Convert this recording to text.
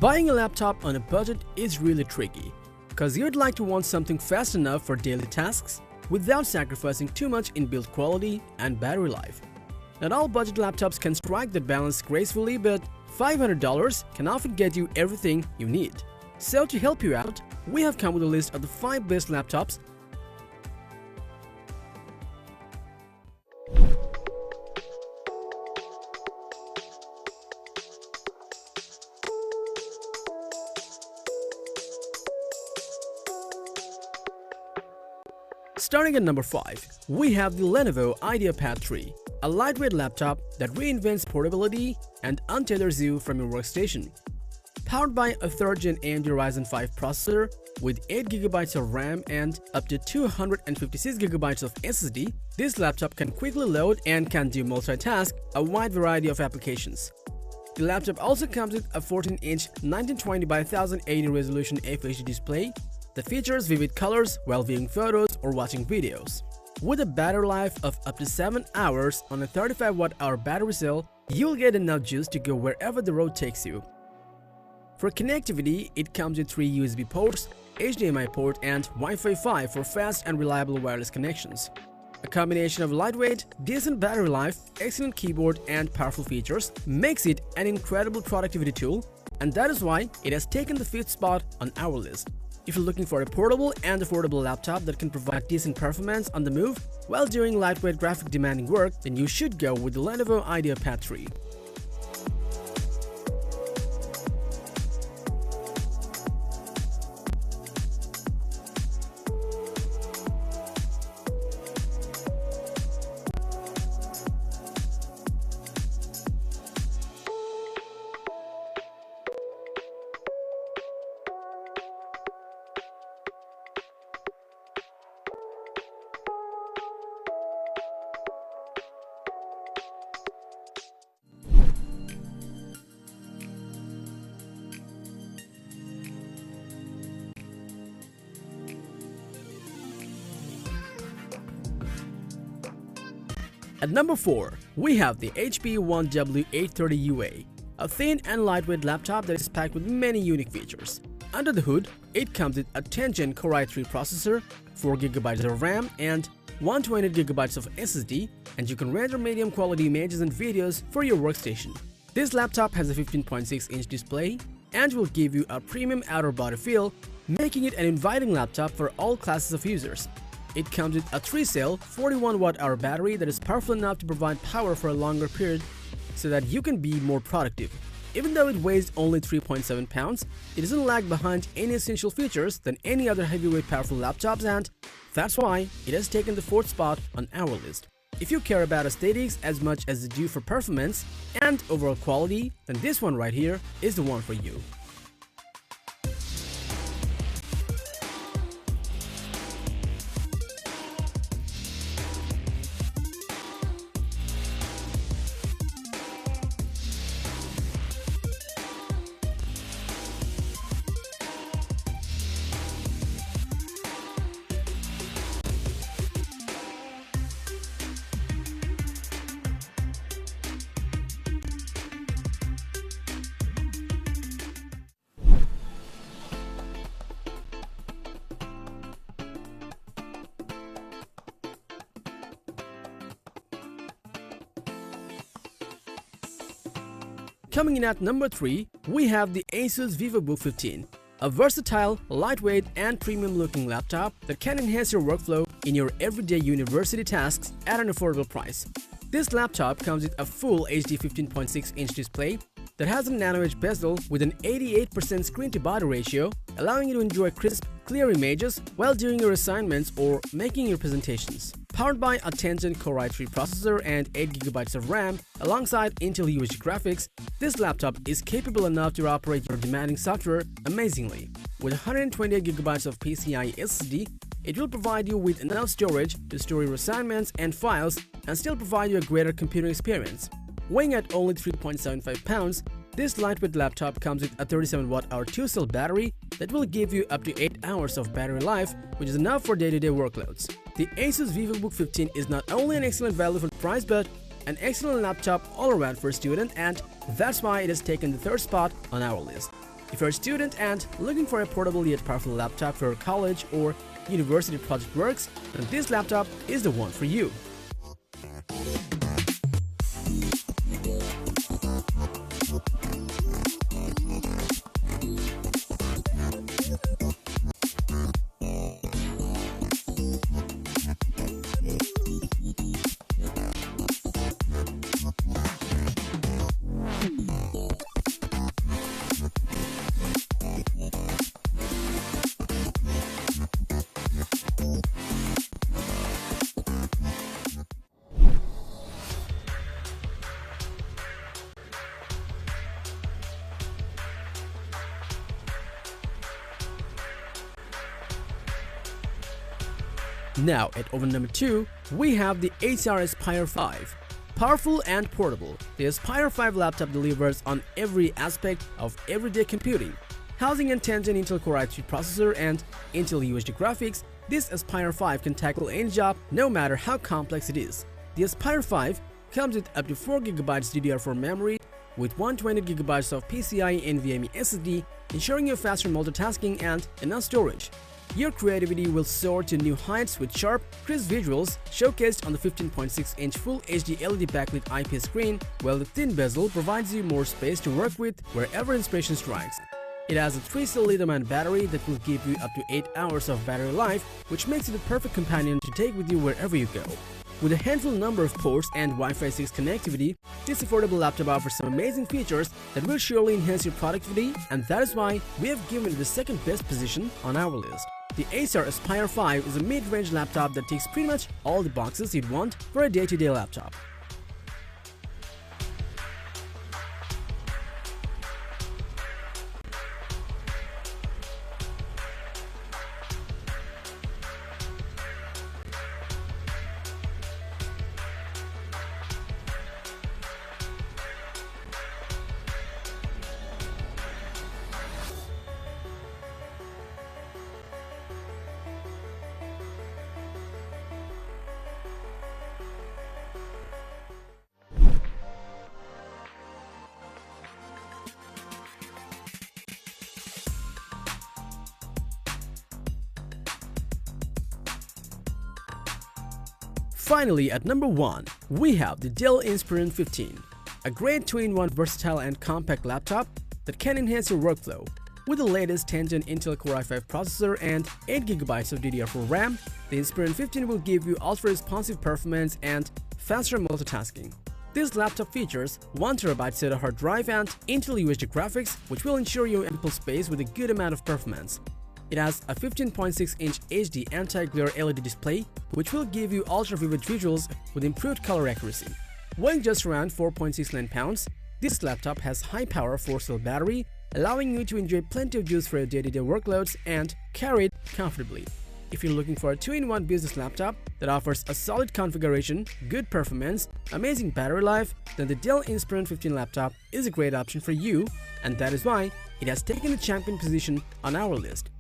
Buying a laptop on a budget is really tricky, because you'd like to want something fast enough for daily tasks without sacrificing too much in build quality and battery life. Not all budget laptops can strike that balance gracefully, but $500 can often get you everything you need. So to help you out, we have come with a list of the 5 best laptops . Starting at number 5, we have the Lenovo IdeaPad 3, a lightweight laptop that reinvents portability and untethers you from your workstation. Powered by a 3rd Gen AMD Ryzen 5 processor with 8GB of RAM and up to 256GB of SSD, this laptop can quickly load and can do multitask a wide variety of applications. The laptop also comes with a 14-inch 1920 by 1080 resolution FHD display that features vivid colors while viewing photos or watching videos. With a battery life of up to 7 hours on a 35Wh battery cell, you'll get enough juice to go wherever the road takes you. For connectivity, it comes with 3 USB ports, HDMI port, and Wi-Fi 5 for fast and reliable wireless connections. A combination of lightweight, decent battery life, excellent keyboard, and powerful features makes it an incredible productivity tool, and that is why it has taken the 5th spot on our list. If you're looking for a portable and affordable laptop that can provide decent performance on the move while doing lightweight graphic demanding work, then you should go with the Lenovo IdeaPad 3. At number 4, we have the HP One W830UA, a thin and lightweight laptop that is packed with many unique features. Under the hood, it comes with a 10th Gen Core i3 processor, 4GB of RAM, and 128GB of SSD, and you can render medium quality images and videos for your workstation. This laptop has a 15.6-inch display and will give you a premium outer body feel, making it an inviting laptop for all classes of users. It comes with a 3-cell 41Wh battery that is powerful enough to provide power for a longer period so that you can be more productive. Even though it weighs only 3.7 pounds, it doesn't lag behind any essential features than any other heavyweight powerful laptops, and that's why it has taken the 4th spot on our list. If you care about aesthetics as much as you do for performance and overall quality, then this one right here is the one for you. Coming in at number 3, we have the Asus VivoBook 15, a versatile, lightweight, and premium-looking laptop that can enhance your workflow in your everyday university tasks at an affordable price. This laptop comes with a full HD 15.6-inch display that has a nano-edge bezel with an 88% screen-to-body ratio, allowing you to enjoy crisp, clear images while doing your assignments or making your presentations. Powered by a 10th Gen Core i3 processor and 8GB of RAM alongside Intel UHD graphics, this laptop is capable enough to operate your demanding software amazingly. With 128GB of PCIe SSD, it will provide you with enough storage to store your assignments and files and still provide you a greater computing experience. Weighing at only 3.75 pounds, this lightweight laptop comes with a 37Wh 2-cell battery that will give you up to 8 hours of battery life, which is enough for day-to-day workloads. The Asus VivoBook 15 is not only an excellent value for the price, but an excellent laptop all around for a student, and that's why it has taken the 3rd spot on our list. If you're a student and looking for a portable yet powerful laptop for your college or university project works, then this laptop is the one for you. Now at over number 2, we have the Acer Aspire 5. Powerful and portable, the Aspire 5 laptop delivers on every aspect of everyday computing. Housing a 10th-gen Intel Core i3 processor and Intel UHD graphics, this Aspire 5 can tackle any job no matter how complex it is. The Aspire 5 comes with up to 4GB DDR4 memory with 120GB of PCIe NVMe SSD, ensuring you faster multitasking and enough storage. Your creativity will soar to new heights with sharp, crisp visuals showcased on the 15.6-inch Full HD LED backlit IPS screen, while the thin bezel provides you more space to work with wherever inspiration strikes. It has a 3-cell lithium-ion battery that will give you up to 8 hours of battery life, which makes it the perfect companion to take with you wherever you go. With a handful number of ports and Wi-Fi 6 connectivity, this affordable laptop offers some amazing features that will surely enhance your productivity, and that is why we have given it the second best position on our list. The Acer Aspire 5 is a mid-range laptop that ticks pretty much all the boxes you'd want for a day-to-day laptop. Finally, at number 1, we have the Dell Inspiron 15, a great 2-in-1 versatile and compact laptop that can enhance your workflow. With the latest 10th-gen Intel Core i5 processor and 8GB of DDR4 RAM, the Inspiron 15 will give you ultra-responsive performance and faster multitasking. This laptop features 1TB SATA hard drive and Intel UHD graphics, which will ensure you ample space with a good amount of performance. It has a 15.6-inch HD anti-glare LED display, which will give you ultra-vivid visuals with improved color accuracy. Weighing just around 4.69 pounds, this laptop has high-power 4-cell battery, allowing you to enjoy plenty of juice for your day-to-day workloads and carry it comfortably. If you're looking for a 2-in-1 business laptop that offers a solid configuration, good performance, amazing battery life, then the Dell Inspiron 15 laptop is a great option for you, and that is why it has taken the champion position on our list.